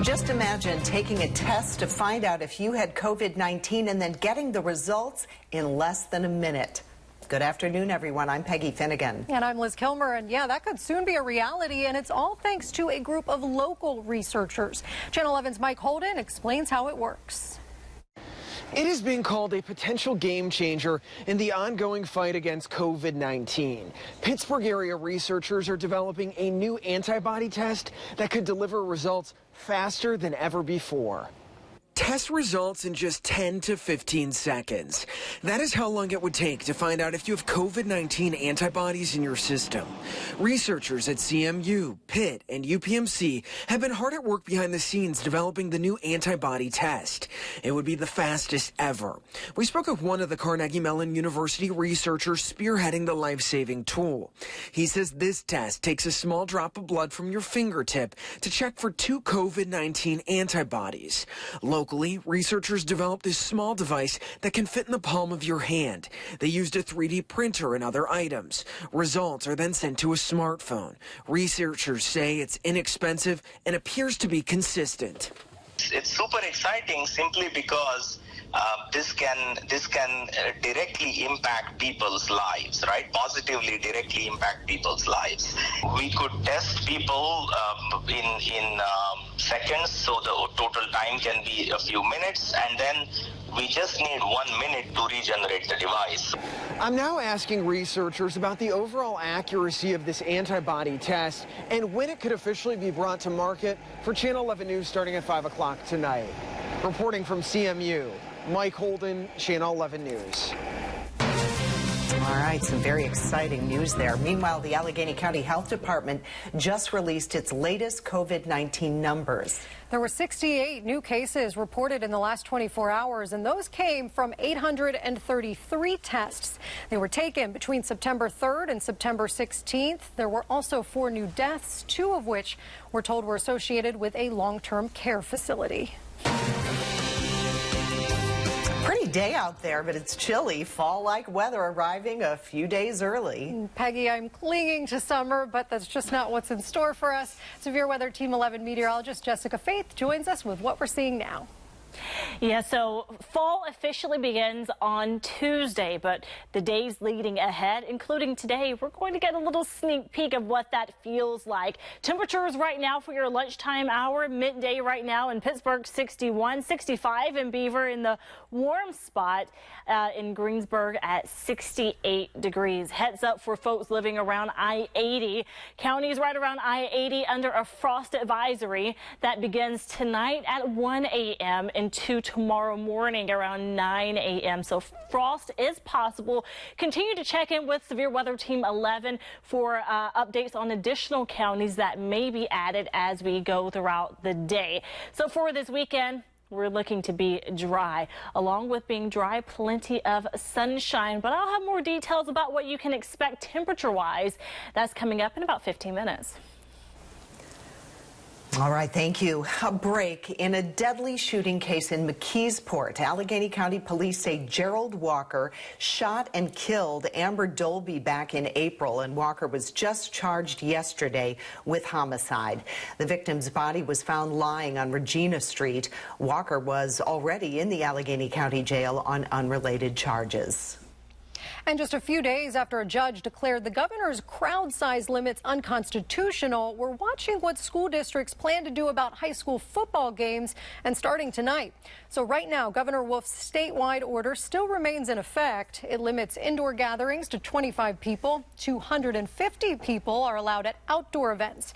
Just imagine taking a test to find out if you had COVID-19 and then getting the results in less than a minute. Good afternoon, everyone. I'm Peggy Finnegan. And I'm Liz Kilmer. And yeah, that could soon be a reality. And it's all thanks to a group of local researchers. Channel 11's Mike Holden explains how it works. It is being called a potential game changer in the ongoing fight against COVID-19. Pittsburgh area researchers are developing a new antibody test that could deliver results faster than ever before. Test results in just 10 to 15 seconds. That is how long it would take to find out if you have COVID-19 antibodies in your system. Researchers at CMU, Pitt, and UPMC have been hard at work behind the scenes developing the new antibody test. It would be the fastest ever. We spoke with one of the Carnegie Mellon University researchers spearheading the life-saving tool. He says this test takes a small drop of blood from your fingertip to check for 2 COVID-19 antibodies. Locally, researchers developed this small device that can fit in the palm of your hand. They used a 3D printer and other items. Results are then sent to a smartphone. Researchers say it's inexpensive and appears to be consistent. It's super exciting simply because this can directly impact people's lives, right? Positively directly impact people's lives. We could test people in seconds, so the total time can be a few minutes, and then we just need 1 minute to regenerate the device. I'm now asking researchers about the overall accuracy of this antibody test and when it could officially be brought to market for Channel 11 News starting at 5 o'clock tonight. Reporting from CMU, Mike Holden, Channel 11 News. All right, some very exciting news there. Meanwhile, the Allegheny County Health Department just released its latest COVID-19 numbers. There were 68 new cases reported in the last 24 hours, and those came from 833 tests. They were taken between September 3rd and September 16th. There were also 4 new deaths, 2 of which we're told were associated with a long-term care facility. Pretty day out there, but it's chilly. Fall-like weather arriving a few days early. Peggy, I'm clinging to summer, but that's just not what's in store for us. Severe Weather Team 11 meteorologist Jessica Faith joins us with what we're seeing now. Yeah, so fall officially begins on Tuesday, but the days leading ahead, including today, we're going to get a little sneak peek of what that feels like. Temperatures right now for your lunchtime hour, midday right now in Pittsburgh, 61, 65 in Beaver in the warm spot, in Greensburg at 68 degrees. Heads up for folks living around I-80. Counties right around I-80 under a frost advisory that begins tonight at 1 a.m. into tomorrow morning around 9 a.m. So frost is possible. Continue to check in with Severe Weather Team 11 for updates on additional counties that may be added as we go throughout the day. So for this weekend, we're looking to be dry. Along with being dry, plenty of sunshine. But I'll have more details about what you can expect temperature-wise. That's coming up in about 15 minutes. All right, thank you. A break in a deadly shooting case in McKeesport. Allegheny County police say Gerald Walker shot and killed Amber Dolby back in April, and Walker was just charged yesterday with homicide. The victim's body was found lying on Regina Street. Walker was already in the Allegheny County Jail on unrelated charges. And just a few days after a judge declared the governor's crowd size limits unconstitutional, we're watching what school districts plan to do about high school football games and starting tonight. So right now, Governor Wolf's statewide order still remains in effect. It limits indoor gatherings to 25 people. 250 people are allowed at outdoor events.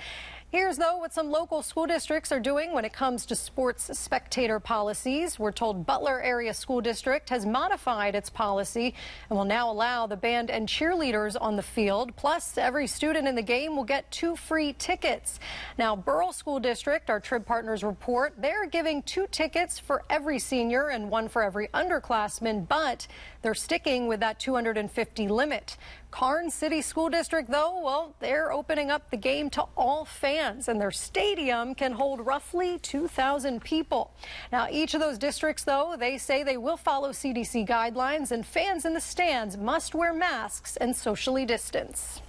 Here's, though, what some local school districts are doing when it comes to sports spectator policies. We're told Butler Area School District has modified its policy and will now allow the band and cheerleaders on the field. Plus, every student in the game will get 2 free tickets. Now, Burrell School District, our Trib Partners report, they're giving 2 tickets for every senior and 1 for every underclassman, but they're sticking with that 250 limit. Karnes City School District, though, well, they're opening up the game to all fans, and their stadium can hold roughly 2,000 people. Now, each of those districts, though, they say they will follow CDC guidelines, and fans in the stands must wear masks and socially distance.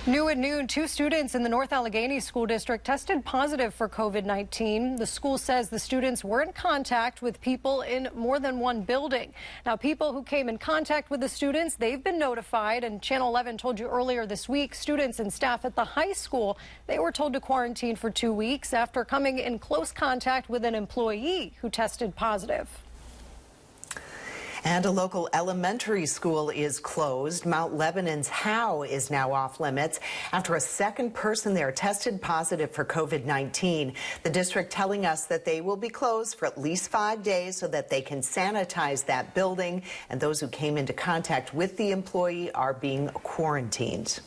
New at noon, 2 students in the North Allegheny School District tested positive for COVID-19. The school says the students were in contact with people in more than one building. Now, people who came in contact with the students, they've been notified. And Channel 11 told you earlier this week, students and staff at the high school, they were told to quarantine for 2 weeks after coming in close contact with an employee who tested positive. And a local elementary school is closed. Mount Lebanon's Howe is now off limits after a second person there tested positive for COVID-19. The district telling us that they will be closed for at least 5 days so that they can sanitize that building. And those who came into contact with the employee are being quarantined.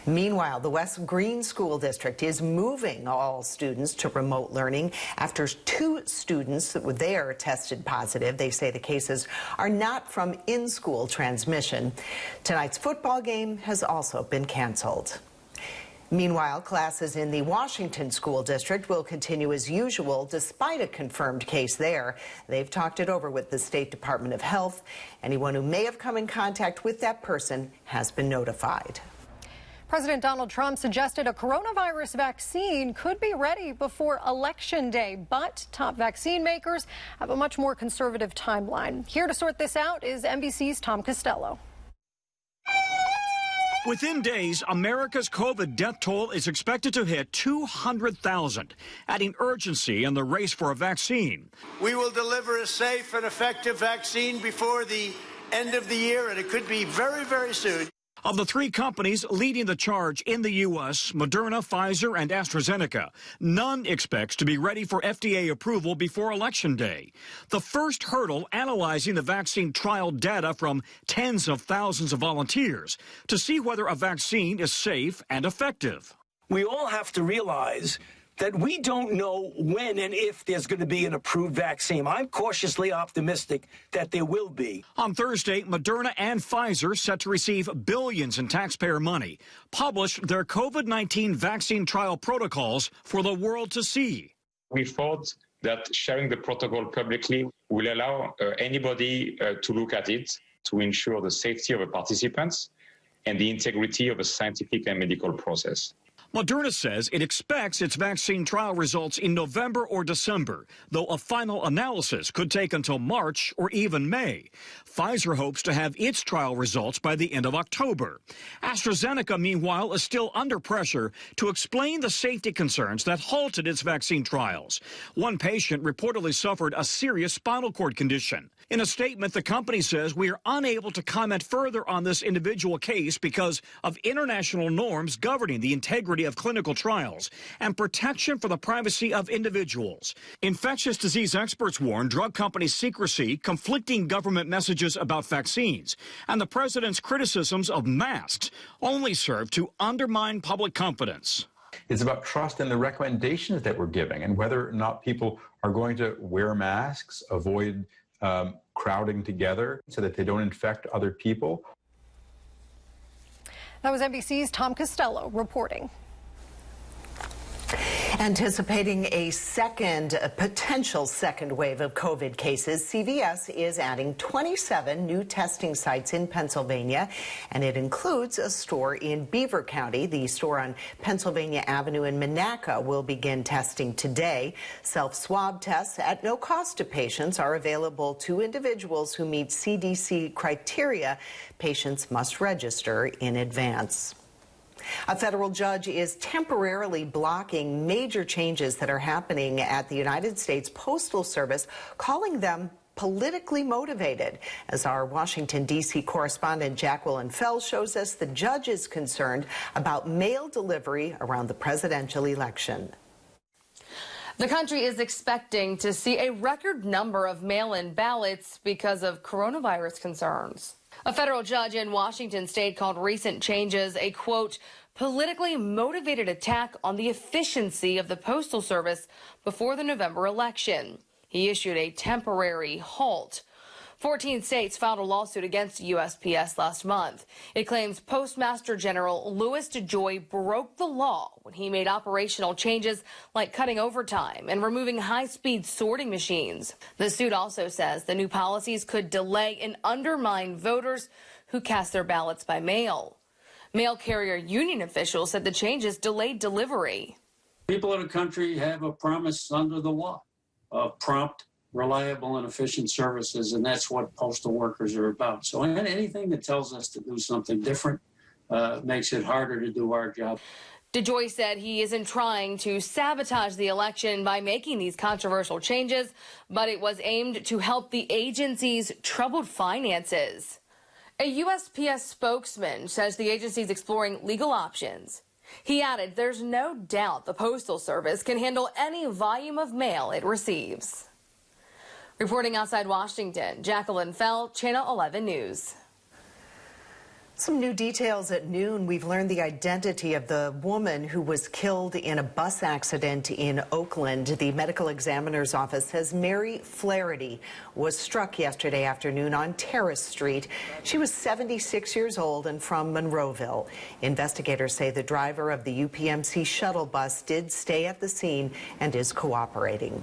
Meanwhile, the West Green School District is moving all students to remote learning after 2 students that were there tested positive. They say the cases are not from in-school transmission. Tonight's football game has also been canceled. Meanwhile, classes in the Washington School District will continue as usual despite a confirmed case there. They've talked it over with the State Department of Health. Anyone who may have come in contact with that person has been notified. President Donald Trump suggested a coronavirus vaccine could be ready before Election Day, but top vaccine makers have a much more conservative timeline. Here to sort this out is NBC's Tom Costello. Within days, America's COVID death toll is expected to hit 200,000, adding urgency in the race for a vaccine. We will deliver a safe and effective vaccine before the end of the year, and it could be very, very soon. Of the 3 companies leading the charge in the U.S., Moderna, Pfizer, and AstraZeneca, none expects to be ready for FDA approval before Election Day. The first hurdle analyzing the vaccine trial data from tens of thousands of volunteers to see whether a vaccine is safe and effective. We all have to realize that we don't know when and if there's going to be an approved vaccine. I'm cautiously optimistic that there will be. On Thursday, Moderna and Pfizer, set to receive billions in taxpayer money, published their COVID-19 vaccine trial protocols for the world to see. We thought that sharing the protocol publicly will allow anybody to look at it to ensure the safety of the participants and the integrity of a scientific and medical process. Moderna says it expects its vaccine trial results in November or December, though a final analysis could take until March or even May. Pfizer hopes to have its trial results by the end of October. AstraZeneca, meanwhile, is still under pressure to explain the safety concerns that halted its vaccine trials. One patient reportedly suffered a serious spinal cord condition. In a statement, the company says we are unable to comment further on this individual case because of international norms governing the integrity of clinical trials and protection for the privacy of individuals. Infectious disease experts warn drug companies' secrecy, conflicting government messages about vaccines, and the president's criticisms of masks only serve to undermine public confidence. It's about trust in the recommendations that we're giving and whether or not people are going to wear masks, avoid crowding together so that they don't infect other people. That was NBC's Tom Costello reporting. Anticipating a potential second wave of COVID cases, CVS is adding 27 new testing sites in Pennsylvania, and it includes a store in Beaver County. The store on Pennsylvania Avenue in Monaca will begin testing today. Self-swab tests at no cost to patients are available to individuals who meet CDC criteria. Patients must register in advance. A federal judge is temporarily blocking major changes that are happening at the United States Postal Service, calling them politically motivated. As our Washington, D.C. correspondent Jacqueline Fell shows us, the judge is concerned about mail delivery around the presidential election. The country is expecting to see a record number of mail-in ballots because of coronavirus concerns. A federal judge in Washington state called recent changes a, quote, politically motivated attack on the efficiency of the Postal Service before the November election. He issued a temporary halt. 14 states filed a lawsuit against USPS last month. It claims Postmaster General Louis DeJoy broke the law when he made operational changes like cutting overtime and removing high-speed sorting machines. The suit also says the new policies could delay and undermine voters who cast their ballots by mail. Mail carrier union officials said the changes delayed delivery. People in the country have a promise under the law of prompt, reliable, and efficient services, and that's what postal workers are about. So anything that tells us to do something different makes it harder to do our job. DeJoy said he isn't trying to sabotage the election by making these controversial changes, but it was aimed to help the agency's troubled finances. A USPS spokesman says the agency is exploring legal options. He added there's no doubt the Postal Service can handle any volume of mail it receives. Reporting outside Washington, Jacqueline Fell, Channel 11 News. Some new details at noon. We've learned the identity of the woman who was killed in a bus accident in Oakland. The medical examiner's office says Mary Flaherty was struck yesterday afternoon on Terrace Street. She was 76 years old and from Monroeville. Investigators say the driver of the UPMC shuttle bus did stay at the scene and is cooperating.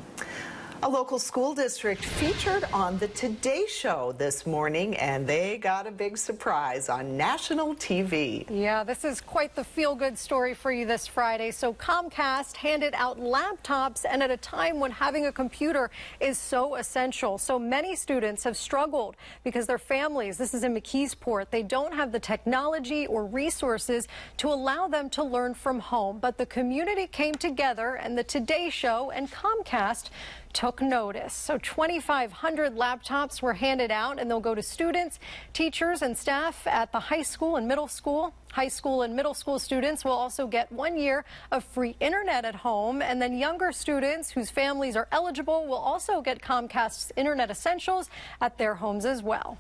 A local school district featured on the Today Show this morning, and they got a big surprise on national TV. Yeah, this is quite the feel-good story for you this Friday. So Comcast handed out laptops, and at a time when having a computer is so essential. So many students have struggled because their families, this is in McKeesport, they don't have the technology or resources to allow them to learn from home. But the community came together, and the Today Show and Comcast took notice. So 2,500 laptops were handed out, and they'll go to students, teachers, and staff at the high school and middle school. High school and middle school students will also get 1 year of free internet at home, and then younger students whose families are eligible will also get Comcast's Internet Essentials at their homes as well.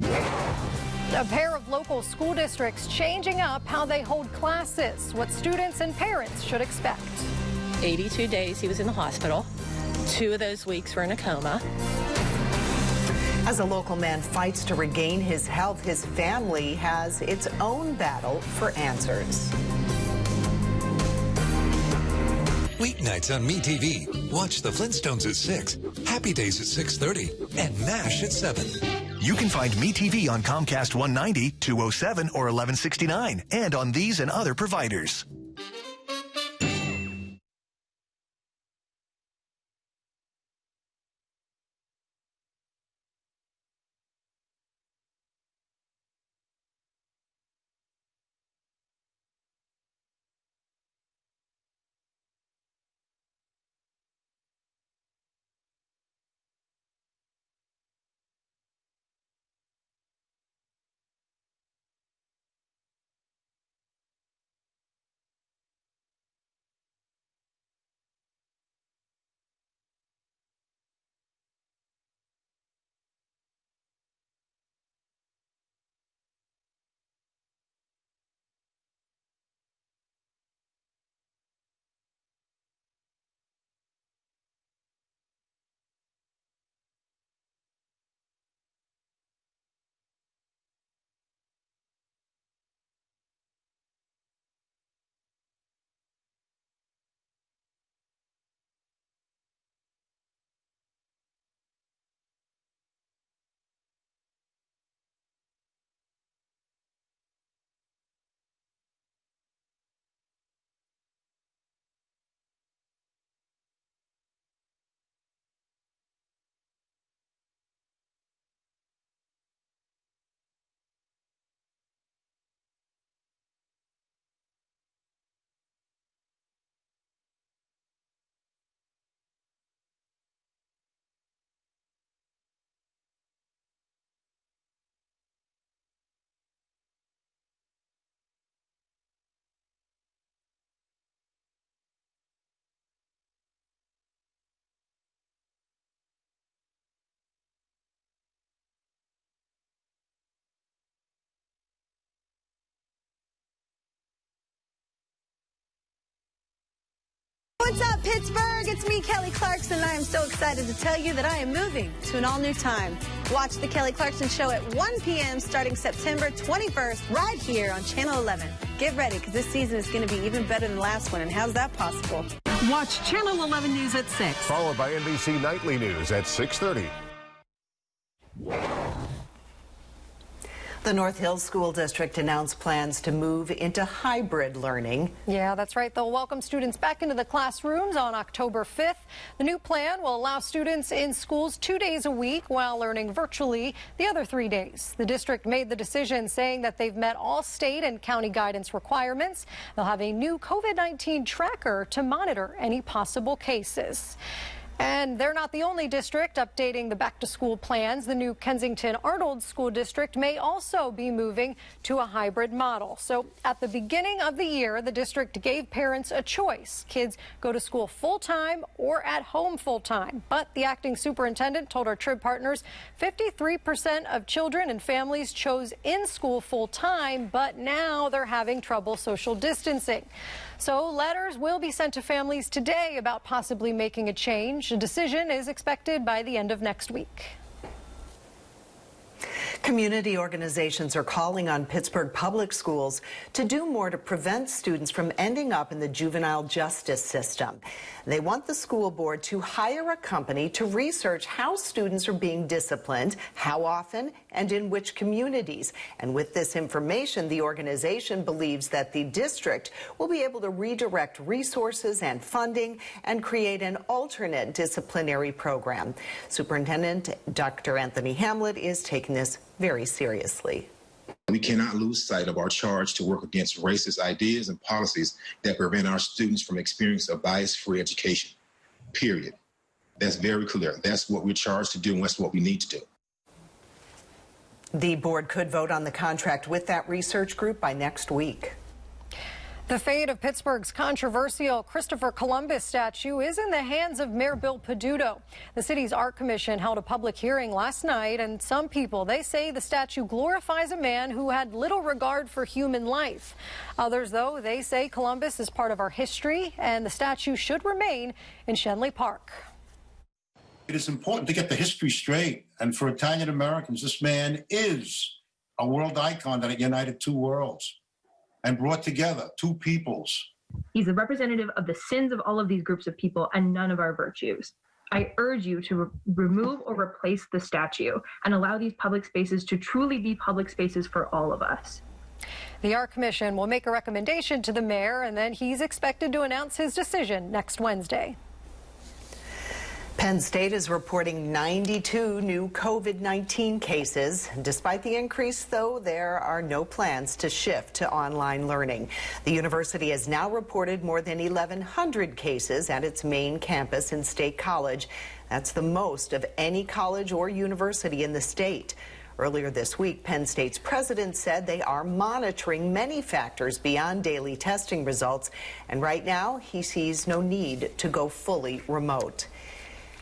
A pair of local school districts changing up how they hold classes, what students and parents should expect. 82 days he was in the hospital. 2 of those weeks were in a coma. As a local man fights to regain his health, his family has its own battle for answers. Weeknights on MeTV. Watch The Flintstones at 6, Happy Days at 6:30, and MASH at 7. You can find MeTV on Comcast 190, 207, or 1169, and on these and other providers. What's up, Pittsburgh? It's me, Kelly Clarkson, and I am so excited to tell you that I am moving to an all-new time. Watch The Kelly Clarkson Show at 1 p.m. starting September 21st right here on Channel 11. Get ready, because this season is going to be even better than the last one, and how's that possible? Watch Channel 11 News at 6. Followed by NBC Nightly News at 6:30. The North Hills School District announced plans to move into hybrid learning. Yeah, that's right. They'll welcome students back into the classrooms on October 5th. The new plan will allow students in schools 2 days a week while learning virtually the other 3 days. The district made the decision saying that they've met all state and county guidance requirements. They'll have a new COVID-19 tracker to monitor any possible cases. And they're not the only district updating the back-to-school plans. The new Kensington-Arnold School District may also be moving to a hybrid model. So at the beginning of the year, the district gave parents a choice. Kids go to school full-time or at home full-time. But the acting superintendent told our Trib partners 53% of children and families chose in-school full-time, but now they're having trouble social distancing. So letters will be sent to families today about possibly making a change. A decision is expected by the end of next week. Community organizations are calling on Pittsburgh public schools to do more to prevent students from ending up in the juvenile justice system. They want the school board to hire a company to research how students are being disciplined, how often, and in which communities. And with this information, the organization believes that the district will be able to redirect resources and funding and create an alternate disciplinary program. Superintendent Dr. Anthony Hamlet is taking this very seriously. We cannot lose sight of our charge to work against racist ideas and policies that prevent our students from experiencing a bias-free education, period. That's very clear. That's what we're charged to do, and that's what we need to do. The board could vote on the contract with that research group by next week. The fate of Pittsburgh's controversial Christopher Columbus statue is in the hands of Mayor Bill Peduto. The city's art commission held a public hearing last night, and some people, they say the statue glorifies a man who had little regard for human life. Others, though, they say Columbus is part of our history and the statue should remain in Shenley Park. It is important to get the history straight, and for Italian Americans, this man is a world icon that united two worlds and brought together two peoples. He's a representative of the sins of all of these groups of people and none of our virtues. I urge you to remove or replace the statue and allow these public spaces to truly be public spaces for all of us. The Art Commission will make a recommendation to the mayor, and then he's expected to announce his decision next Wednesday. Penn State is reporting 92 new COVID-19 cases. Despite the increase, though, there are no plans to shift to online learning. The university has now reported more than 1,100 cases at its main campus in State College. That's the most of any college or university in the state. Earlier this week, Penn State's president said they are monitoring many factors beyond daily testing results, and right now he sees no need to go fully remote.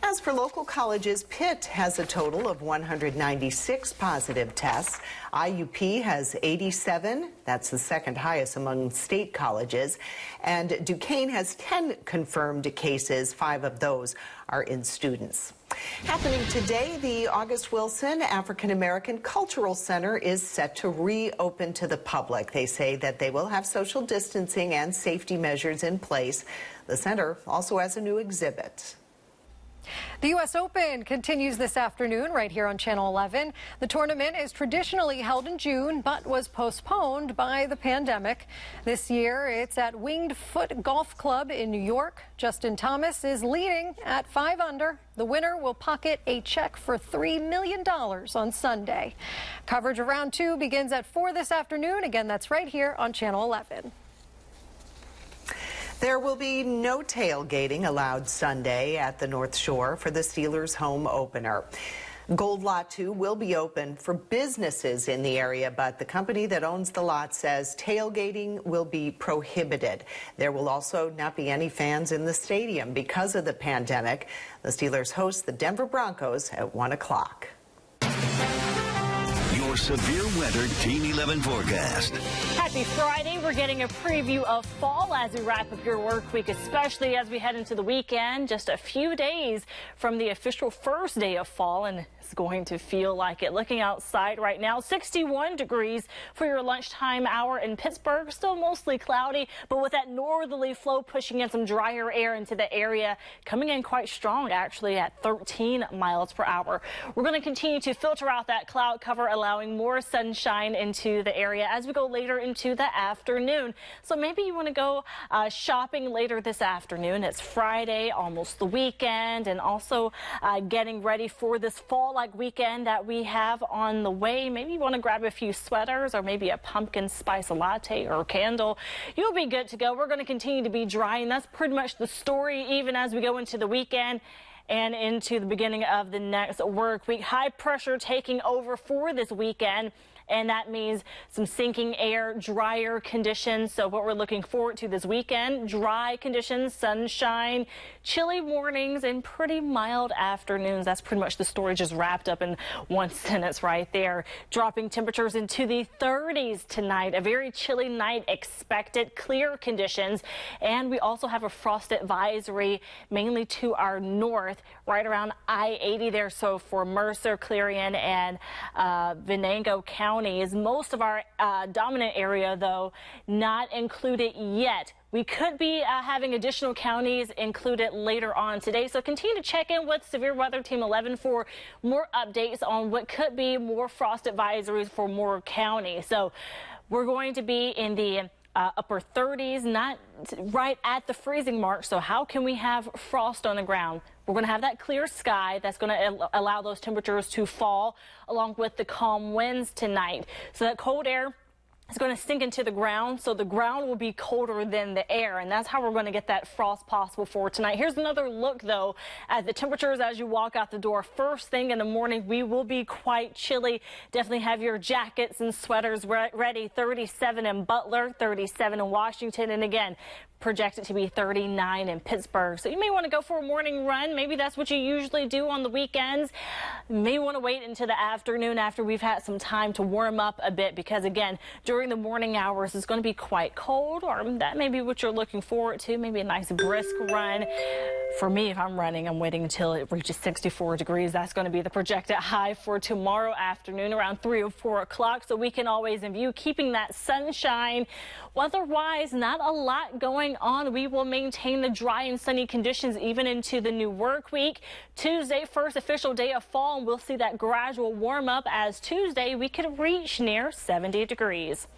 As for local colleges, Pitt has a total of 196 positive tests. IUP has 87. That's the second highest among state colleges. And Duquesne has 10 confirmed cases. 5 of those are in students. Happening today, the August Wilson African American Cultural Center is set to reopen to the public. They say that they will have social distancing and safety measures in place. The center also has a new exhibit. The U.S. Open continues this afternoon right here on Channel 11. The tournament is traditionally held in June, but was postponed by the pandemic. This year, it's at Winged Foot Golf Club in New York. Justin Thomas is leading at 5 under. The winner will pocket a check for $3 million on Sunday. Coverage of round 2 begins at 4 this afternoon. Again, that's right here on Channel 11. There will be no tailgating allowed Sunday at the North Shore for the Steelers home opener. Gold Lot 2 will be open for businesses in the area, but the company that owns the lot says tailgating will be prohibited. There will also not be any fans in the stadium because of the pandemic. The Steelers host the Denver Broncos at 1 o'clock. Your severe weather Team 11 forecast. Happy Friday. we're getting a preview of fall as we wrap up your work week, especially as we head into the weekend. Just a few days from the official first day of fall, and it's going to feel like it. Looking outside right now, 61 degrees for your lunchtime hour in Pittsburgh. Still mostly cloudy, but with that northerly flow pushing in some drier air into the area, coming in quite strong actually at 13 miles per hour. We're going to continue to filter out that cloud cover, allowing more sunshine into the area as we go later into the afternoon. So maybe you want to go shopping later this afternoon. It's Friday, almost the weekend, and also getting ready for this fall-like weekend that we have on the way. Maybe you want to grab a few sweaters or maybe a pumpkin spice latte or candle. You'll be good to go. We're going to continue to be dry, and that's pretty much the story even as we go into the weekend and into the beginning of the next work week. High pressure taking over for this weekend, and that means some sinking air, drier conditions. So what we're looking forward to this weekend, dry conditions, sunshine, chilly mornings, and pretty mild afternoons. That's pretty much the story just wrapped up in one sentence right there. Dropping temperatures into the 30s tonight. A very chilly night expected, clear conditions. And we also have a frost advisory mainly to our north, right around I-80 there. So for Mercer, Clarion, and Venango County. Is most of our dominant area, though, not included yet. We could be having additional counties included later on today. So continue to check in with Severe Weather Team 11 for more updates on what could be more frost advisories for more counties. So we're going to be in the upper 30s, not right at the freezing mark. So how can we have frost on the ground? We're going to have that clear sky that's going to allow those temperatures to fall, along with the calm winds tonight. So that cold air is going to sink into the ground, so the ground will be colder than the air, and that's how we're going to get that frost possible for tonight. Here's another look, though, at the temperatures as you walk out the door. First thing in the morning, we will be quite chilly. Definitely have your jackets and sweaters ready. 37 in Butler, 37 in Washington, and again, projected to be 39 in Pittsburgh. So you may want to go for a morning run. Maybe that's what you usually do on the weekends. You may want to wait until the afternoon after we've had some time to warm up a bit, because again, during the morning hours it's going to be quite cold, or that may be what you're looking forward to. Maybe a nice brisk run. For me, if I'm running, I'm waiting until it reaches 64 degrees. That's going to be the projected high for tomorrow afternoon around 3 or 4 o'clock. So we can always in view, keeping that sunshine. Weather-wise, not a lot going on. We will maintain the dry and sunny conditions even into the new work week. Tuesday, first official day of fall, and we'll see that gradual warm up as Tuesday we could reach near 70 degrees.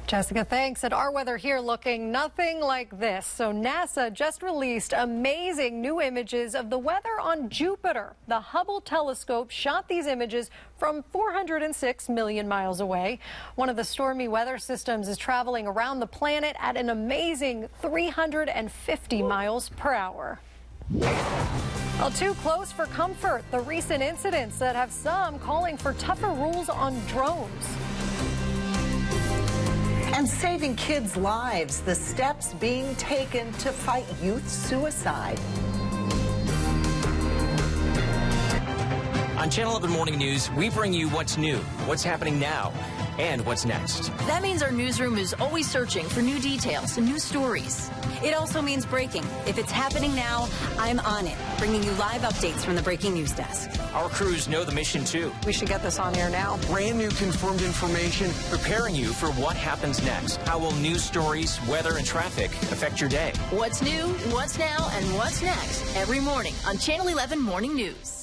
Jessica, thanks. And our weather here looking nothing like this. So NASA just released amazing new images of the weather on Jupiter. The Hubble telescope shot these images from 406 million miles away. One of the stormy weather systems is traveling around the planet at an amazing 350 miles per hour. Well, too close for comfort. The recent incidents that have some calling for tougher rules on drones. And saving kids' lives, the steps being taken to fight youth suicide. On Channel 11 Morning News, we bring you what's new, what's happening now, and what's next. That means our newsroom is always searching for new details and new stories. It also means breaking. If it's happening now, I'm on it, bringing you live updates from the breaking news desk. Our crews know the mission, too. We should get this on air now. Brand new confirmed information. Preparing you for what happens next. How will news stories, weather, and traffic affect your day? What's new, what's now, and what's next every morning on Channel 11 Morning News.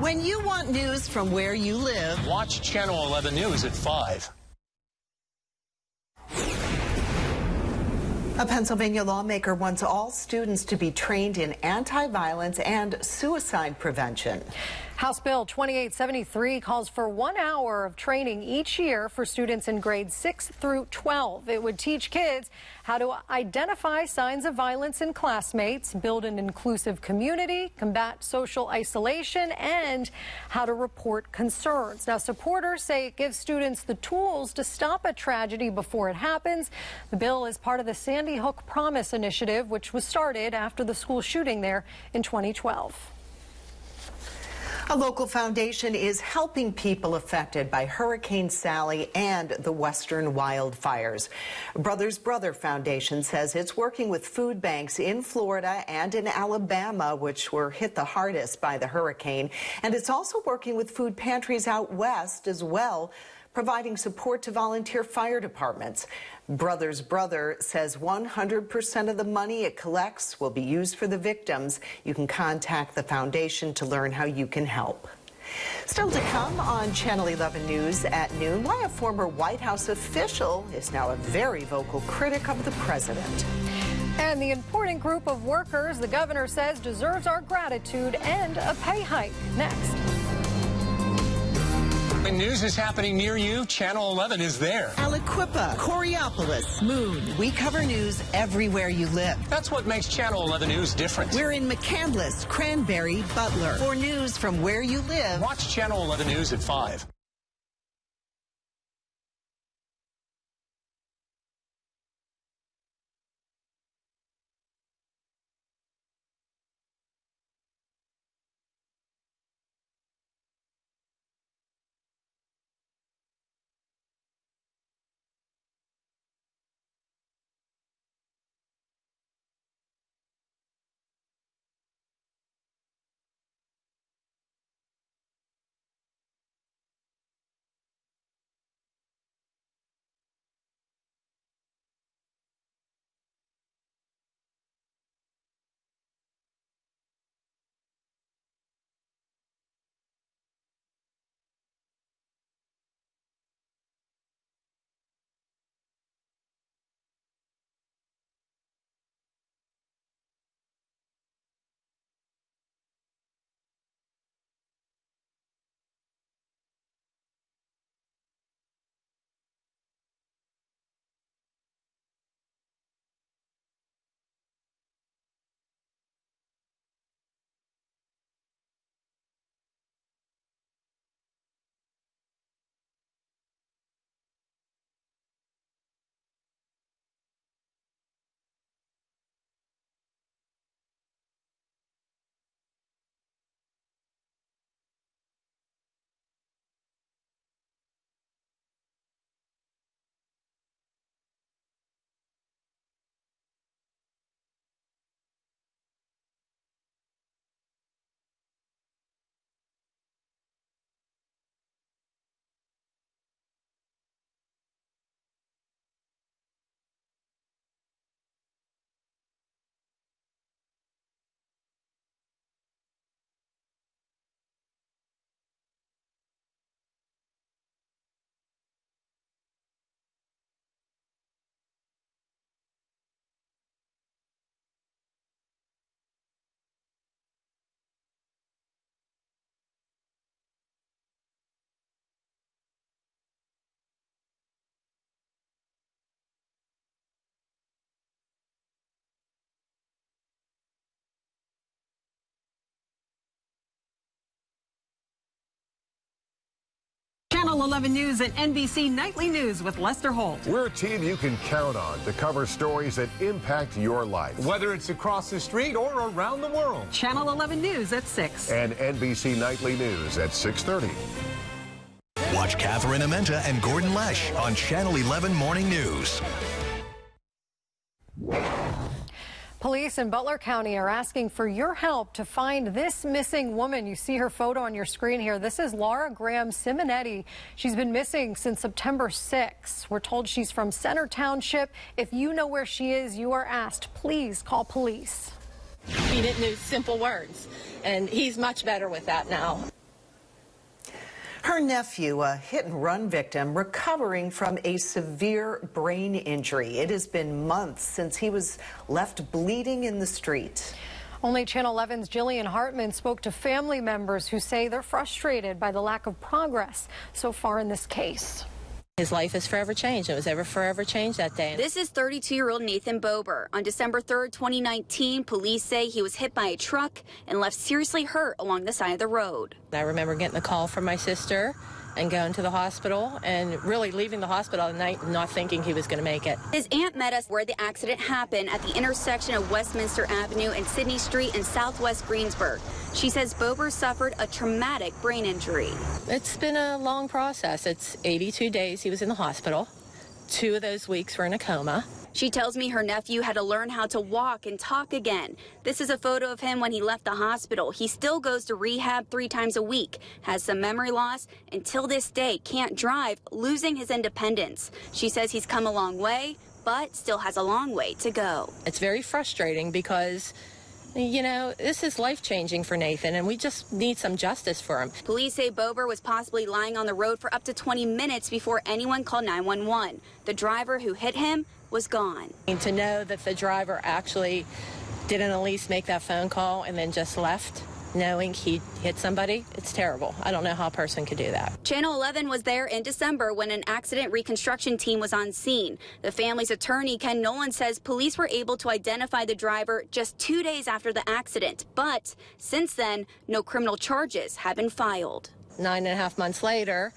When you want news from where you live, watch Channel 11 News at 5. A Pennsylvania lawmaker wants all students to be trained in anti-violence and suicide prevention. House Bill 2873 calls for 1 hour of training each year for students in grades 6 through 12. It would teach kids how to identify signs of violence in classmates, build an inclusive community, combat social isolation, and how to report concerns. Now, supporters say it gives students the tools to stop a tragedy before it happens. The bill is part of the Sandy Hook Promise initiative, which was started after the school shooting there in 2012. A local foundation is helping people affected by Hurricane Sally and the western wildfires. Brothers Brother Foundation says it's working with food banks in Florida and in Alabama, which were hit the hardest by the hurricane. And it's also working with food pantries out west as well, providing support to volunteer fire departments. Brothers Brother says 100% of the money it collects will be used for the victims. You can contact the foundation to learn how you can help. Still to come on Channel 11 News at noon, why a former White House official is now a very vocal critic of the president. And the important group of workers the governor says deserves our gratitude and a pay hike. Next. When news is happening near you, Channel 11 is there. Aliquippa, Coriopolis, Moon. We cover news everywhere you live. That's what makes Channel 11 News different. We're in McCandless, Cranberry, Butler. For news from where you live, watch Channel 11 News at 5. Channel 11 News and NBC Nightly News with Lester Holt. We're a team you can count on to cover stories that impact your life, whether it's across the street or around the world. Channel 11 News at 6. And NBC Nightly News at 6:30. Watch Catherine Amenta and Gordon Lesh on Channel 11 Morning News. Police in Butler County are asking for your help to find this missing woman. You see her photo on your screen here. This is Laura Graham Simonetti. She's been missing since September 6th. We're told she's from Center Township. If you know where she is, you are asked, please call police. He didn't use simple words, and he's much better with that now. Her nephew, a hit-and-run victim, recovering from a severe brain injury. It has been months since he was left bleeding in the street. Only Channel 11's Jillian Hartman spoke to family members who say they're frustrated by the lack of progress so far in this case. His life is forever changed. It was ever forever changed that day. This is 32-year-old Nathan Bober. On December 3rd, 2019, police say he was hit by a truck and left seriously hurt along the side of the road. I remember getting a call from my sister and going to the hospital and really leaving the hospital at night not thinking he was going to make it. His aunt met us where the accident happened at the intersection of Westminster Avenue and Sydney Street in southwest Greensburg. She says Bober suffered a traumatic brain injury. It's been a long process. It's 82 days he was in the hospital. 2 of those weeks were in a coma. She tells me her nephew had to learn how to walk and talk again. This is a photo of him when he left the hospital. He still goes to rehab 3 times a week, has some memory loss, and till this day can't drive, losing his independence. She says he's come a long way, but still has a long way to go. It's very frustrating because, you know, this is life-changing for Nathan, and we just need some justice for him. Police say Bober was possibly lying on the road for up to 20 minutes before anyone called 911. The driver who hit him was gone. And to know that the driver actually didn't at least make that phone call and then just left, knowing he hit somebody, it's terrible. I don't know how a person could do that. Channel 11 was there in December when an accident reconstruction team was on scene. The family's attorney, Ken Nolan, says police were able to identify the driver just 2 days after the accident. But since then, no criminal charges have been filed. 9.5 months later,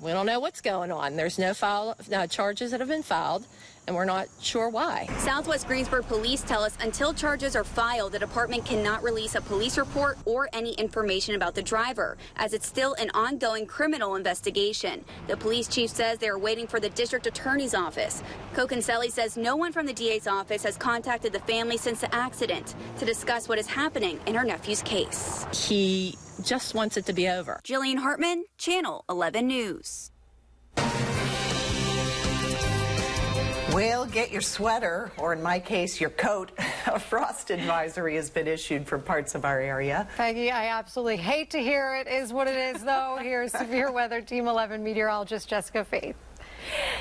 we don't know what's going on. There's no charges that have been filed, and we're not sure why. Southwest Greensburg police tell us until charges are filed, the department cannot release a police report or any information about the driver, as it's still an ongoing criminal investigation. The police chief says they are waiting for the district attorney's office. Kokinselli says no one from the DA's office has contacted the family since the accident to discuss what is happening in her nephew's case. He just wants it to be over. Jillian Hartman, Channel 11 News. Well, get your sweater, or in my case, your coat. A frost advisory has been issued for parts of our area. Peggy, I absolutely hate to hear it. Is what it is, though. Here's severe weather Team 11 meteorologist Jessica Faith.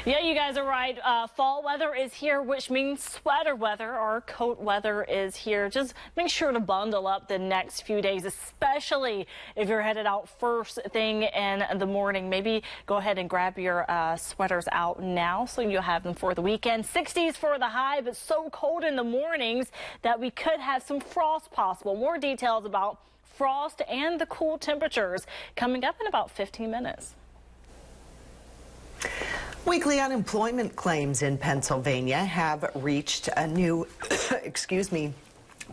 Yeah, you guys are right. Fall weather is here, which means sweater weather or coat weather is here. Just make sure to bundle up the next few days, especially if you're headed out first thing in the morning. Maybe go ahead and grab your sweaters out now so you'll have them for the weekend. 60s for the high, but so cold in the mornings that we could have some frost possible. More details about frost and the cool temperatures coming up in about 15 minutes. Weekly unemployment claims in Pennsylvania have reached a new,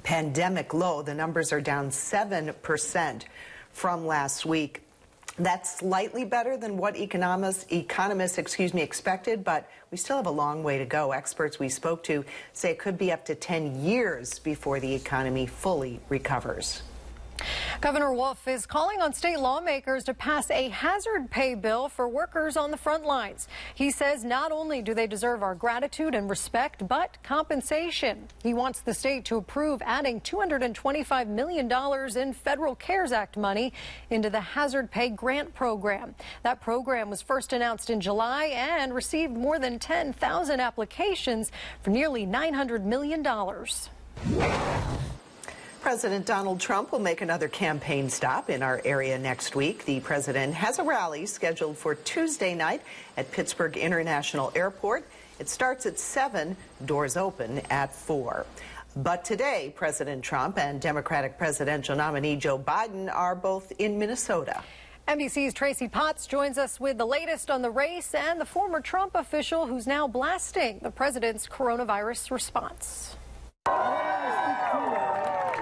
pandemic low. The numbers are down 7% from last week. That's slightly better than what economists expected, but we still have a long way to go. Experts we spoke to say it could be up to 10 years before the economy fully recovers. Governor Wolf is calling on state lawmakers to pass a hazard pay bill for workers on the front lines. He says not only do they deserve our gratitude and respect, but compensation. He wants the state to approve adding $225 million in federal CARES Act money into the hazard pay grant program. That program was first announced in July and received more than 10,000 applications for nearly $900 million. President Donald Trump will make another campaign stop in our area next week. The president has a rally scheduled for Tuesday night at Pittsburgh International Airport. It starts at 7, doors open at 4. But today, President Trump and Democratic presidential nominee Joe Biden are both in Minnesota. NBC's Tracy Potts joins us with the latest on the race and the former Trump official who's now blasting the president's coronavirus response.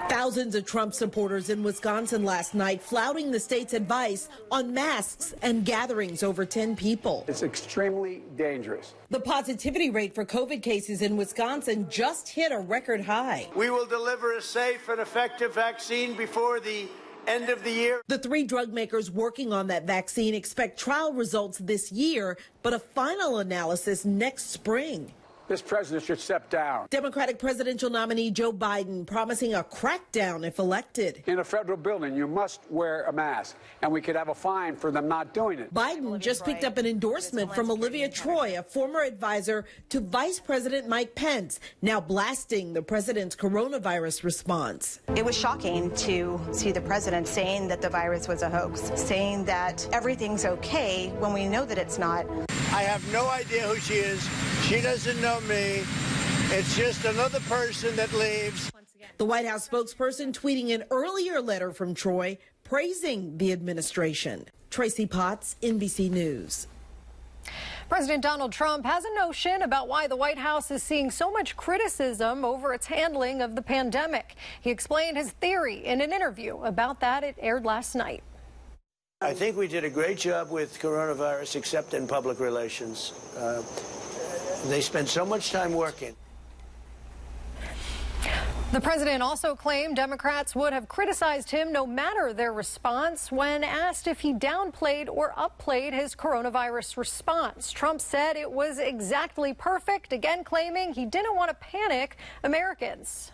Thousands of Trump supporters in Wisconsin last night flouting the state's advice on masks and gatherings over 10 people. It's extremely dangerous. The positivity rate for COVID cases in Wisconsin just hit a record high. We will deliver a safe and effective vaccine before the end of the year. The 3 drug makers working on that vaccine expect trial results this year, but a final analysis next spring. this president should step down. Democratic presidential nominee Joe Biden promising a crackdown if elected. In a federal building, you must wear a mask, and we could have a fine for them not doing it. Biden just picked up an endorsement from Olivia Troy, a former advisor to Vice President Mike Pence, now blasting the president's coronavirus response. It was shocking to see the president saying that the virus was a hoax, saying that everything's okay when we know that it's not. I have no idea who she is. She doesn't know me. It's just another person that leaves. The White House spokesperson tweeting an earlier letter from Troy praising the administration. Tracy Potts, NBC News. President Donald Trump has a notion about why the White House is seeing so much criticism over its handling of the pandemic. He explained his theory in an interview about that. It aired last night. I think we did a great job with coronavirus, except in public relations. They spent so much time working. The president also claimed Democrats would have criticized him no matter their response when asked if he downplayed or upplayed his coronavirus response. Trump said it was exactly perfect, again claiming he didn't want to panic Americans.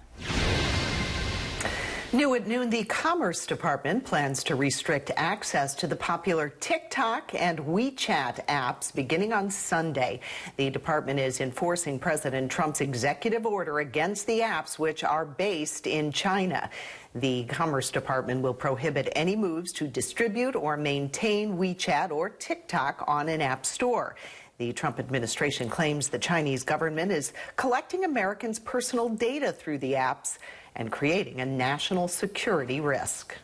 New at noon, the Commerce Department plans to restrict access to the popular TikTok and WeChat apps beginning on Sunday. The department is enforcing President Trump's executive order against the apps, which are based in China. The Commerce Department will prohibit any moves to distribute or maintain WeChat or TikTok on an app store. The Trump administration claims the Chinese government is collecting Americans' personal data through the apps and creating a national security risk.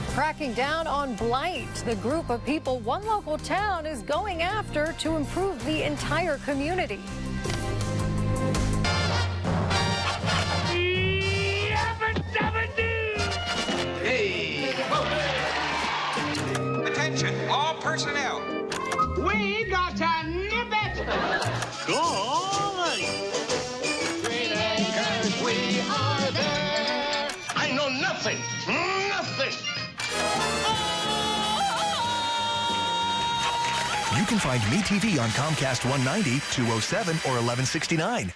Cracking down on blight, the group of people one local town is going after to improve the entire community. Hey! Attention, all personnel. We got to nip it! Golly! We are there. I know nothing. Nothing. You can find MeTV on Comcast 190, 207, or 1169.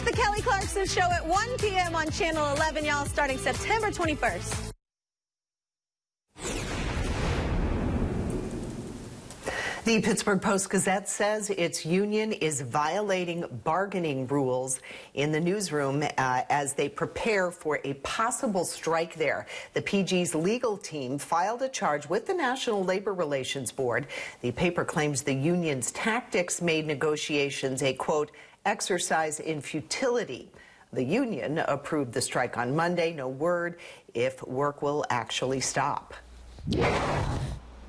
The Kelly Clarkson Show at 1 p.m. on Channel 11, y'all, starting September 21st. The Pittsburgh Post-Gazette says its union is violating bargaining rules in the newsroom as they prepare for a possible strike there. The PG's legal team filed a charge with the National Labor Relations Board. The paper claims the union's tactics made negotiations a, quote, exercise in futility. The union approved the strike on Monday. No word if work will actually stop.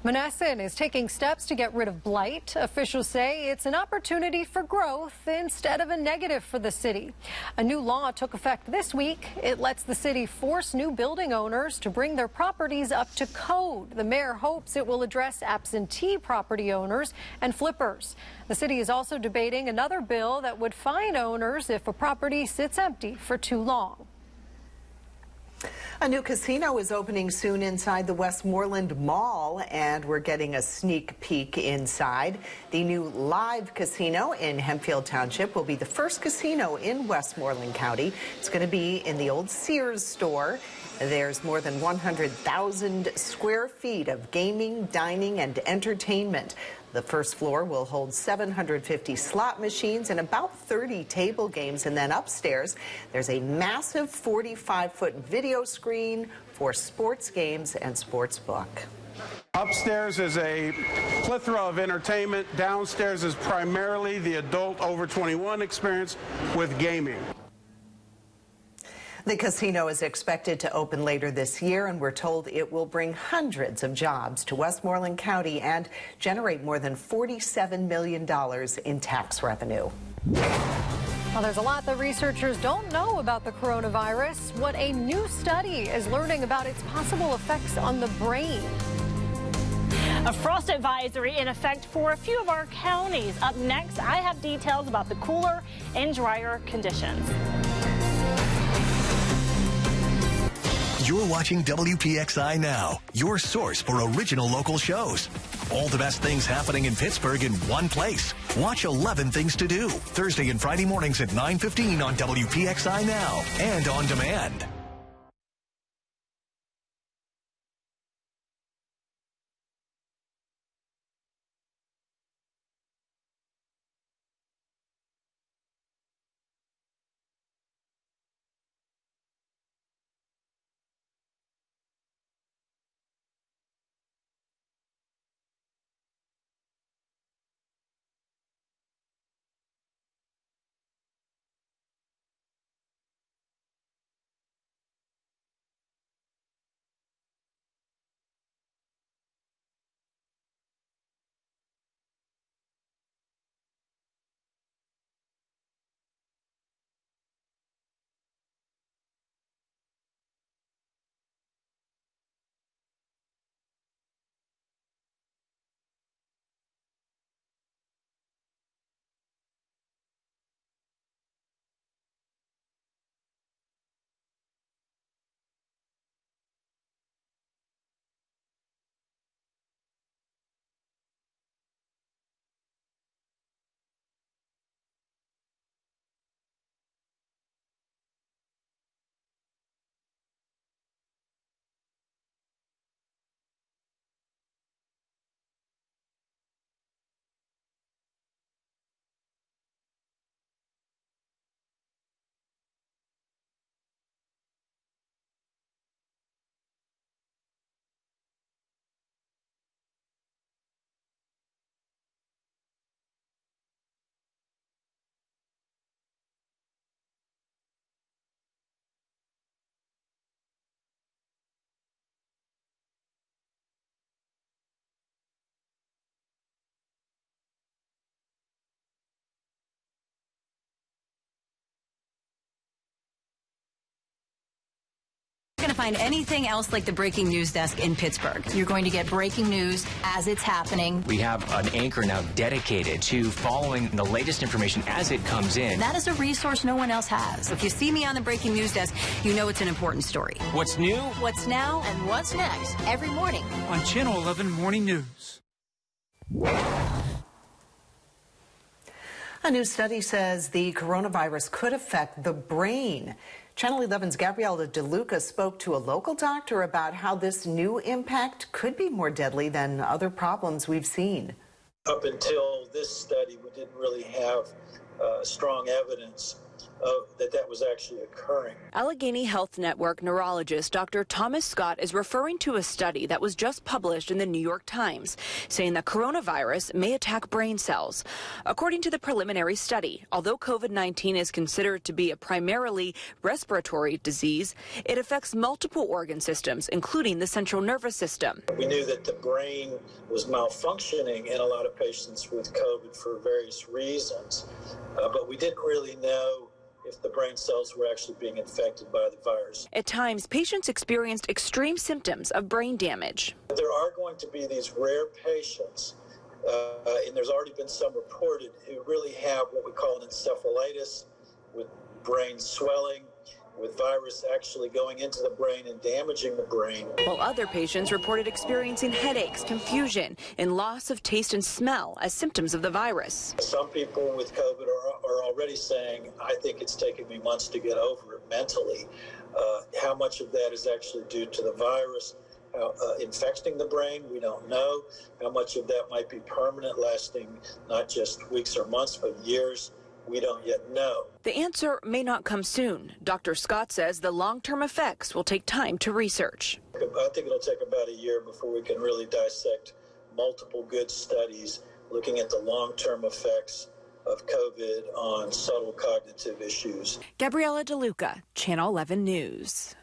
Monessen is taking steps to get rid of blight. Officials say it's an opportunity for growth instead of a negative for the city. A new law took effect this week. It lets the city force new building owners to bring their properties up to code. The mayor hopes it will address absentee property owners and flippers. The city is also debating another bill that would fine owners if a property sits empty for too long. A new casino is opening soon inside the Westmoreland Mall, and we're getting a sneak peek inside. The new Live Casino in Hempfield Township will be the first casino in Westmoreland County. It's going to be in the old Sears store. There's more than 100,000 square feet of gaming, dining, and entertainment. The first floor will hold 750 slot machines and about 30 table games. And then upstairs, there's a massive 45-foot video screen for sports games and sports book. Upstairs is a plethora of entertainment. Downstairs is primarily the adult over 21 experience with gaming. The casino is expected to open later this year, and we're told it will bring hundreds of jobs to Westmoreland County and generate more than $47 million in tax revenue. Well, there's a lot that researchers don't know about the coronavirus. What a new study is learning about its possible effects on the brain. A frost advisory in effect for a few of our counties. Up next, I have details about the cooler and drier conditions. You're watching WPXI Now, your source for original local shows. All the best things happening in Pittsburgh in one place. Watch 11 Things to Do, Thursday and Friday mornings at 9:15 on WPXI Now and on demand. You're going to find anything else like the breaking news desk in Pittsburgh. You're going to get breaking news as it's happening. We have an anchor now dedicated to following the latest information as it comes in. That is a resource no one else has. If you see me on the breaking news desk, you know it's an important story. What's new? What's now and what's next every morning on Channel 11 Morning News. A new study says the coronavirus could affect the brain. Channel 11's Gabriella DeLuca spoke to a local doctor about how this new impact could be more deadly than other problems we've seen. Up until this study, we didn't really have strong evidence that was actually occurring. Allegheny Health Network neurologist Dr. Thomas Scott is referring to a study that was just published in the New York Times, saying that coronavirus may attack brain cells. According to the preliminary study, although COVID-19 is considered to be a primarily respiratory disease, it affects multiple organ systems, including the central nervous system. We knew that the brain was malfunctioning in a lot of patients with COVID for various reasons, but we didn't really know if the brain cells were actually being infected by the virus. At times, patients experienced extreme symptoms of brain damage. There are going to be these rare patients, and there's already been some reported, who really have what we call an encephalitis, with brain swelling, with virus actually going into the brain and damaging the brain. While other patients reported experiencing headaches, confusion, and loss of taste and smell as symptoms of the virus. Some people with COVID are already saying, I think it's taken me months to get over it mentally. How much of that is actually due to the virus infecting the brain? We don't know. How much of that might be permanent, lasting not just weeks or months, but years? We don't yet know. The answer may not come soon. Dr. Scott says the long-term effects will take time to research. I think it'll take about a year before we can really dissect multiple good studies looking at the long-term effects of COVID on subtle cognitive issues. Gabriella DeLuca, Channel 11 News.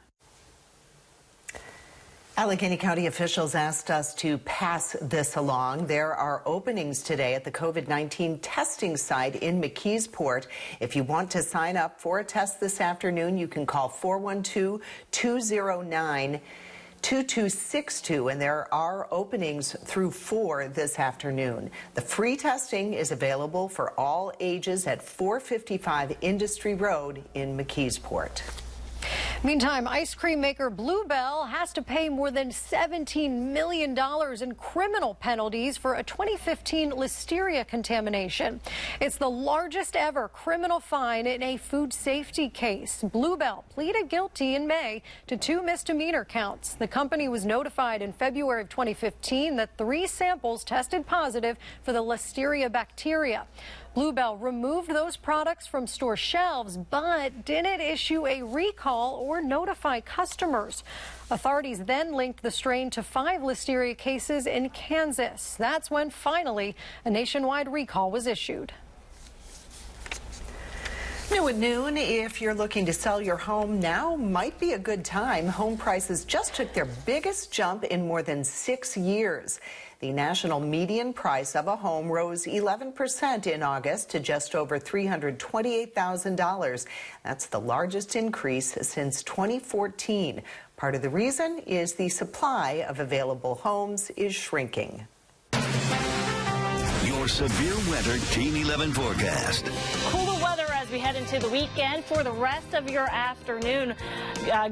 Allegheny County officials asked us to pass this along. There are openings today at the COVID-19 testing site in McKeesport. If you want to sign up for a test this afternoon, you can call 412-209-2262, and there are openings through 4 this afternoon. The free testing is available for all ages at 455 Industry Road in McKeesport. Meantime, ice cream maker Bluebell has to pay more than $17 million in criminal penalties for a 2015 listeria contamination. It's the largest ever criminal fine in a food safety case. Bluebell pleaded guilty in May to 2 misdemeanor counts. The company was notified in February of 2015 that 3 samples tested positive for the listeria bacteria. Bluebell removed those products from store shelves, but didn't issue a recall or notify customers. Authorities then linked the strain to 5 listeria cases in Kansas. That's when finally a nationwide recall was issued. New at noon, if you're looking to sell your home, now might be a good time. Home prices just took their biggest jump in more than 6 years. The national median price of a home rose 11% in August to just over $328,000. That's the largest increase since 2014. Part of the reason is the supply of available homes is shrinking. Your severe weather Team 11 forecast. Cooler weather as we head into the weekend. For the rest of your afternoon,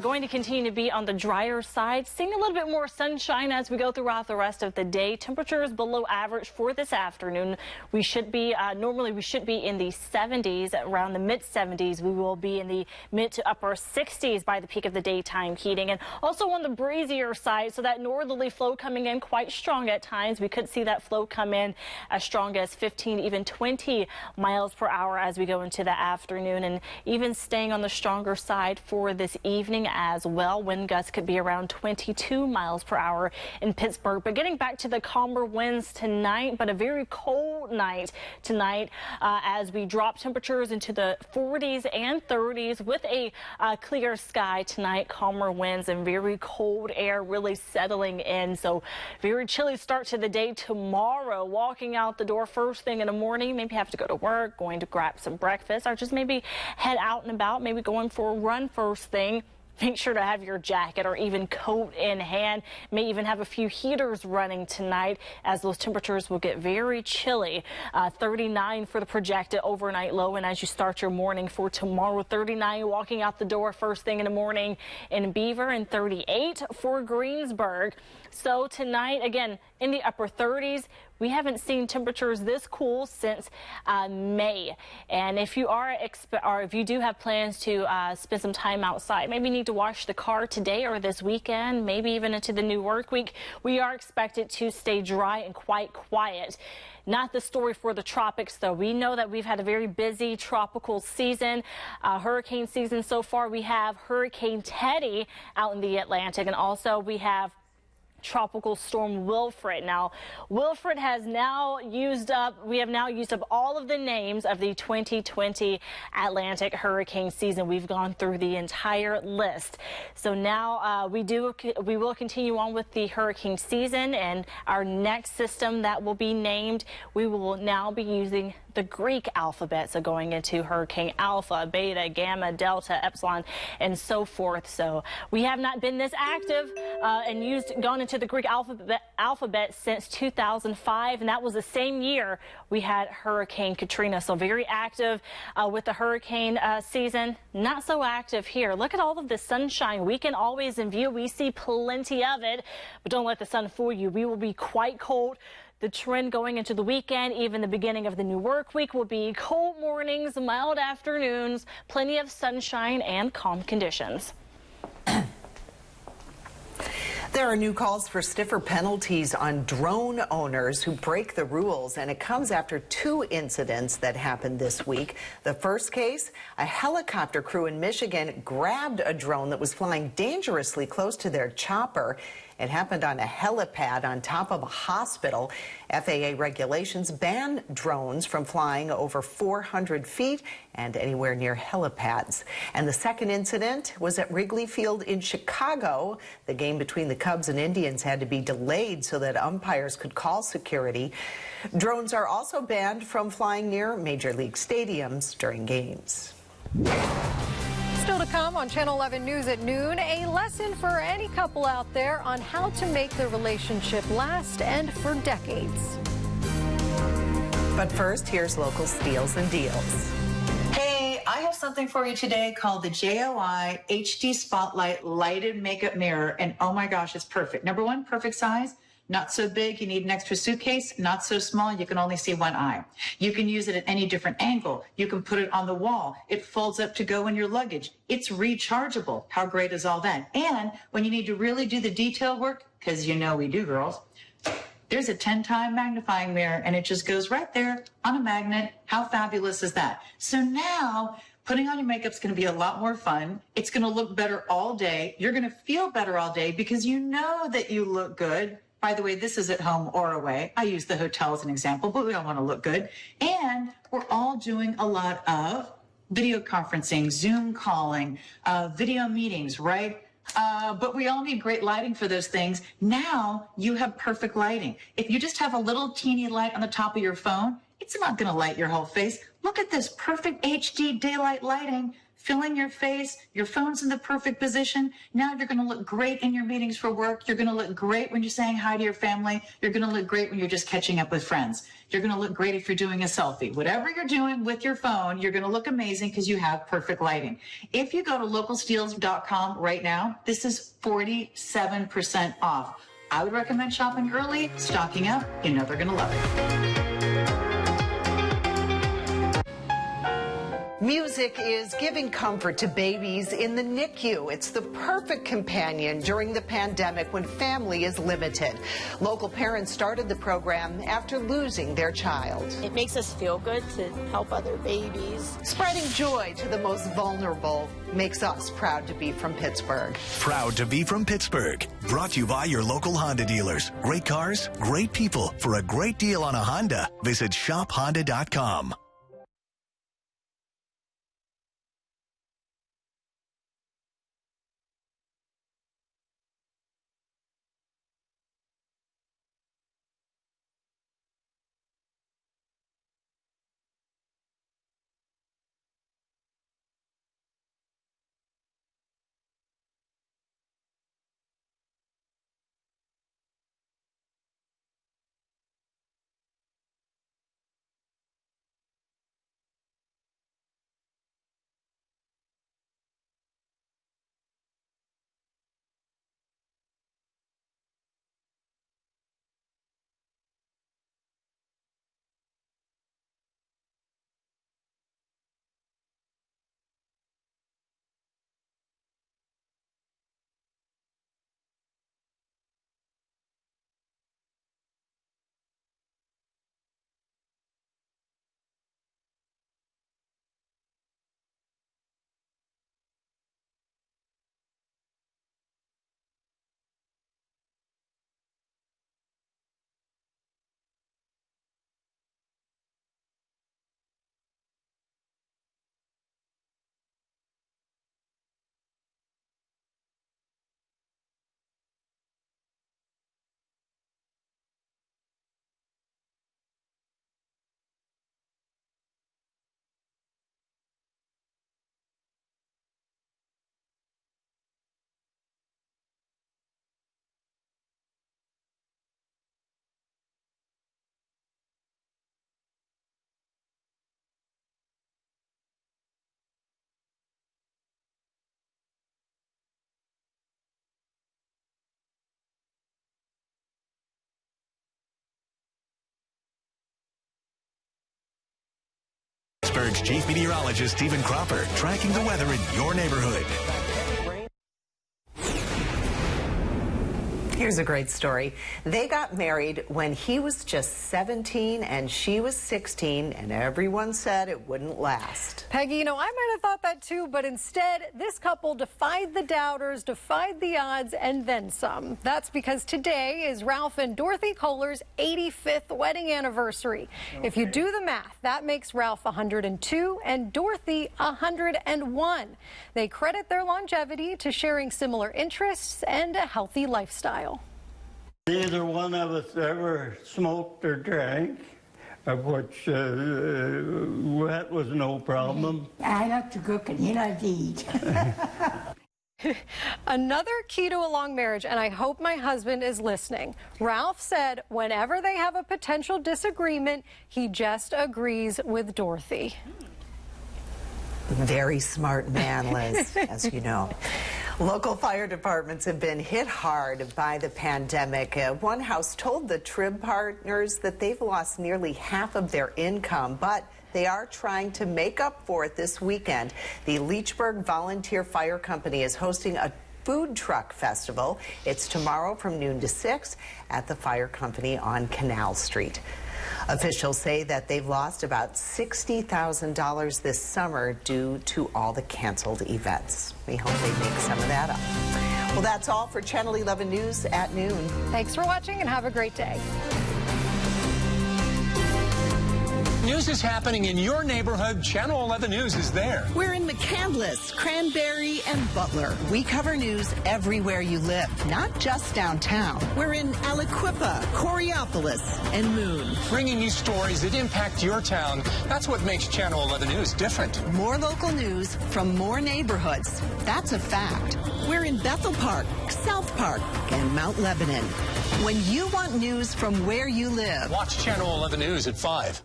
going to continue to be on the drier side, seeing a little bit more sunshine as we go throughout the rest of the day. Temperatures below average for this afternoon. We should be normally we should be in the 70s, around the mid 70s. We will be in the mid to upper 60s by the peak of the daytime heating, and also on the breezier side, so that northerly flow coming in quite strong at times. We could see that flow come in as strong as 15, even 20 miles per hour as we go into the afternoon, and even staying on the stronger side for this evening as well. Wind gusts could be around 22 miles per hour in Pittsburgh. But getting back to the calmer winds tonight, but a very cold night tonight as we drop temperatures into the 40s and 30s with a clear sky tonight. Calmer winds and very cold air really settling in. So very chilly start to the day tomorrow. Walking out the door first thing in the morning, maybe have to go to work, going to grab some breakfast, or just maybe head out and about, maybe going for a run first thing. Make sure to have your jacket or even coat in hand. May even have a few heaters running tonight, as those temperatures will get very chilly. 39 for the projected overnight low, and as you start your morning for tomorrow, 39 walking out the door first thing in the morning in Beaver, and 38 for Greensburg. So tonight, again, in the upper 30s, We haven't seen temperatures this cool since May. And if you if you do have plans to spend some time outside, maybe need to wash the car today or this weekend, maybe even into the new work week, we are expected to stay dry and quite quiet. Not the story for the tropics, though. We know that we've had a very busy tropical season, hurricane season so far. We have Hurricane Teddy out in the Atlantic, and also we have Tropical Storm Wilfred. Now, Wilfred has now we have now used up all of the names of the 2020 Atlantic hurricane season. We've gone through the entire list. So now we will continue on with the hurricane season, and our next system that will be named, we will now be using the Greek alphabet, so going into Hurricane Alpha, Beta, Gamma, Delta, Epsilon, and so forth. So we have not been this active and gone into the Greek alphabet since 2005, and that was the same year we had Hurricane Katrina. So very active with the hurricane season. Not so active here. Look at all of the sunshine we can always in view. We see plenty of it, but don't let the sun fool you. We will be quite cold. The trend going into the weekend, even the beginning of the new work week, will be cold mornings, mild afternoons, plenty of sunshine, and calm conditions. There are new calls for stiffer penalties on drone owners who break the rules, and it comes after 2 incidents that happened this week. The first case, a helicopter crew in Michigan grabbed a drone that was flying dangerously close to their chopper. It happened on a helipad on top of a hospital. FAA regulations ban drones from flying over 400 feet and anywhere near helipads. And the second incident was at Wrigley Field in Chicago. The game between the Cubs and Indians had to be delayed so that umpires could call security. Drones are also banned from flying near major league stadiums during games. Still to come on Channel 11 News at noon, a lesson for any couple out there on how to make their relationship last and for decades. But first, here's local steals and deals. Hey, I have something for you today called the JOI HD Spotlight Lighted Makeup Mirror, and oh my gosh, it's perfect. Number one, perfect size. Not so big, you need an extra suitcase. Not so small, you can only see one eye. You can use it at any different angle. You can put it on the wall. It folds up to go in your luggage. It's rechargeable. How great is all that? And when you need to really do the detail work, because you know we do, girls, there's a 10-time magnifying mirror, and it just goes right there on a magnet. How fabulous is that? So now, putting on your makeup is going to be a lot more fun. It's going to look better all day. You're going to feel better all day because you know that you look good. By the way, this is at home or away. I use the hotel as an example, but we all want to look good. And we're all doing a lot of video conferencing, Zoom calling, video meetings, right? But we all need great lighting for those things. Now you have perfect lighting. If you just have a little teeny light on the top of your phone, it's not going to light your whole face. Look at this perfect HD daylight lighting. Filling your face, your phone's in the perfect position. Now you're going to look great in your meetings for work. You're going to look great when you're saying hi to your family. You're going to look great when you're just catching up with friends. You're going to look great if you're doing a selfie. Whatever you're doing with your phone, you're going to look amazing because you have perfect lighting. If you go to localsteals.com right now, this is 47% off. I would recommend shopping early, stocking up. You know they're going to love it. Music is giving comfort to babies in the NICU. It's the perfect companion during the pandemic when family is limited. Local parents started the program after losing their child. It makes us feel good to help other babies. Spreading joy to the most vulnerable makes us proud to be from Pittsburgh. Proud to be from Pittsburgh. Brought to you by your local Honda dealers. Great cars, great people. For a great deal on a Honda, visit shophonda.com. Pittsburgh's Chief Meteorologist Stephen Cropper, tracking the weather in your neighborhood. Here's a great story. They got married when he was just 17 and she was 16, and everyone said it wouldn't last. Peggy, you know, I might have thought that too, but instead, this couple defied the doubters, defied the odds, and then some. That's because today is Ralph and Dorothy Kohler's 85th wedding anniversary. Okay. If you do the math, that makes Ralph 102 and Dorothy 101. They credit their longevity to sharing similar interests and a healthy lifestyle. Neither one of us ever smoked or drank, of which that was no problem. I like to cook and he likes to eat. Another key to a long marriage, and I hope my husband is listening. Ralph said whenever they have a potential disagreement, he just agrees with Dorothy. Very smart man, Liz, as you know. Local fire departments have been hit hard by the pandemic. One house told the Trib partners that they've lost nearly half of their income, but they are trying to make up for it this weekend. The Leechburg Volunteer Fire Company is hosting a food truck festival. It's tomorrow from noon to 6 at the fire company on Canal Street. Officials say that they've lost about $60,000 this summer due to all the canceled events. We hope they make some of that up. Well, that's all for Channel 11 News at noon. Thanks for watching and have a great day. News is happening in your neighborhood. Channel 11 News is there. We're in McCandless, Cranberry, and Butler. We cover news everywhere you live, not just downtown. We're in Aliquippa, Coraopolis, and Moon. Bringing you stories that impact your town. That's what makes Channel 11 News different. More local news from more neighborhoods. That's a fact. We're in Bethel Park, South Park, and Mount Lebanon. When you want news from where you live, watch Channel 11 News at 5.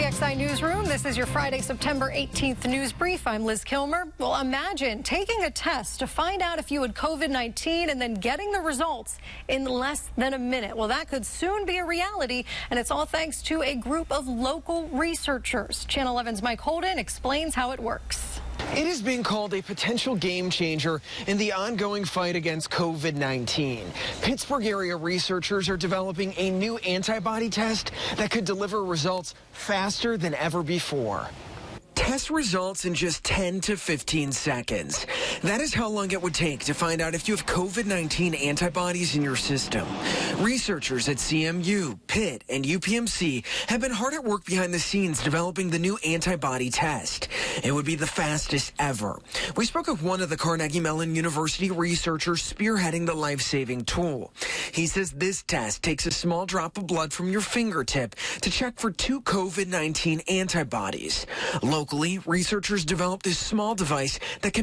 WPXI Newsroom. This is your Friday, September 18th news brief. I'm Liz Kilmer. Well, imagine taking a test to find out if you had COVID-19 and then getting the results in less than a minute. Well, that could soon be a reality, and it's all thanks to a group of local researchers. Channel 11's Mike Holden explains how it works. It is being called a potential game changer in the ongoing fight against COVID-19. Pittsburgh area researchers are developing a new antibody test that could deliver results faster than ever before. Test results in just 10 to 15 seconds. That is how long it would take to find out if you have COVID-19 antibodies in your system. Researchers at CMU, Pitt, and UPMC have been hard at work behind the scenes developing the new antibody test. It would be the fastest ever. We spoke with one of the Carnegie Mellon University researchers spearheading the life-saving tool. He says this test takes a small drop of blood from your fingertip to check for 2 COVID-19 antibodies. Locally, researchers developed this small device that can